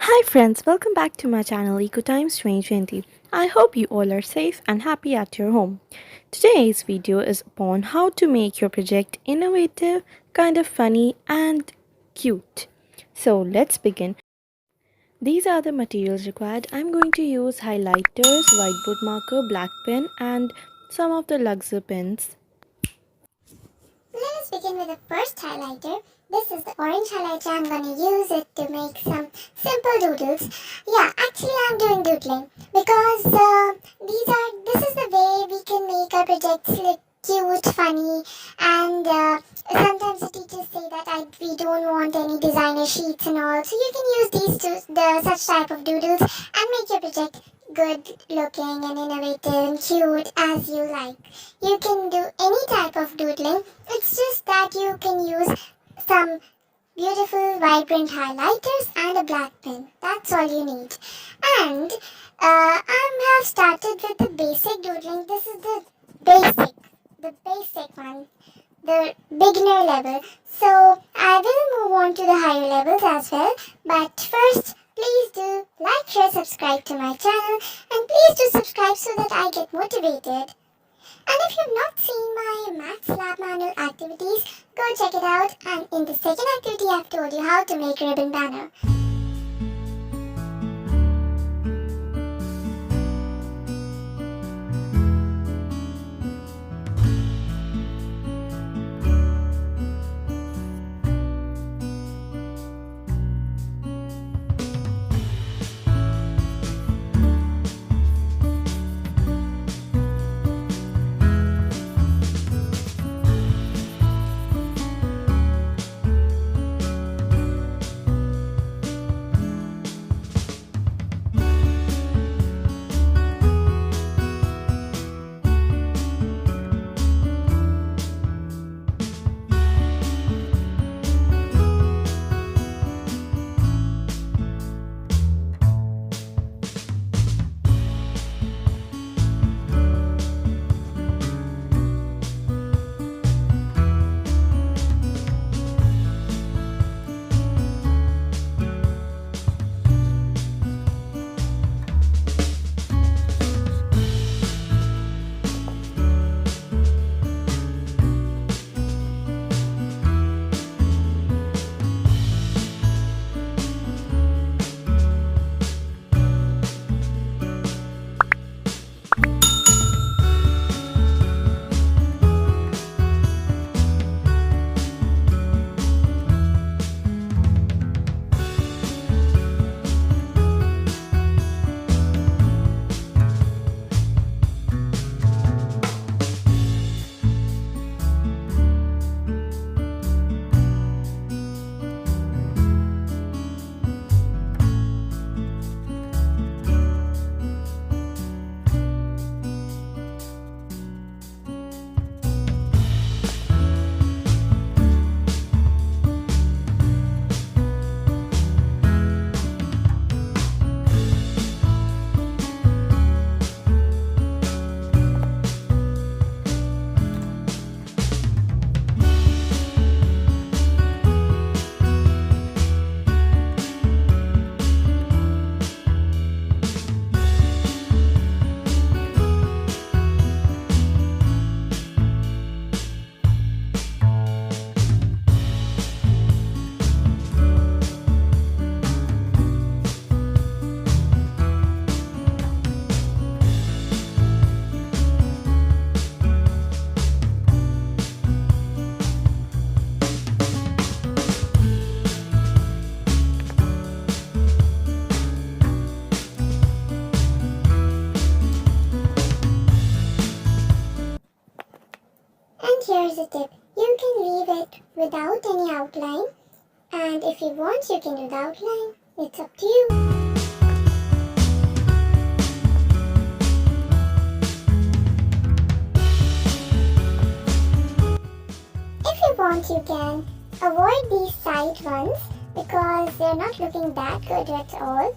Hi friends, welcome back to my channel EcoTimes 2020. I hope you all are safe and happy at your home. Today's video is upon how to make your project innovative, kind of funny and cute. So let's begin. These are the materials required. I'm going to use highlighters, whiteboard marker, black pen and some of the Luxor pens. Let us begin with the first highlighter. This is the orange highlighter. I'm going to use it to make some simple doodles. Yeah, actually I'm doing doodling because this is the way we can make our projects look cute, funny, and sometimes the teachers say that we don't want any designer sheets and all. So you can use such type of doodles and make your project good looking and innovative and cute as you like. You can do any type of doodling. It's just that you can use some beautiful vibrant highlighters and a black pen. That's all you need. And I have started with the basic doodling. This is the basic one, the beginner level. So I will move on to the higher levels as well. But first, please do like, share, subscribe to my channel, and please do subscribe so that I get motivated. And if you've not seen my Maths Lab manual activities, go check it out. And in the second activity, I've told you how to make a ribbon banner. And here's a tip. You can leave it without any outline. And if you want, you can do the outline. It's up to you. If you want, you can avoid these side ones because they're not looking that good at all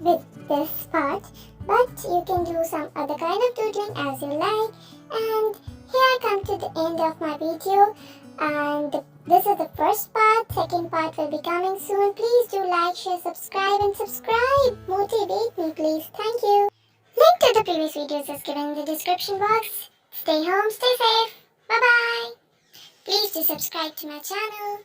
with this part. But you can do some other kind of doodling as you like. And here I come to the end of my video. And This is the first part. Second part will be coming soon. Please do like, share, subscribe and subscribe. Motivate me please. Thank you. Link to the previous videos is given in the description box. Stay home, stay safe. Bye bye. Please do subscribe to my channel.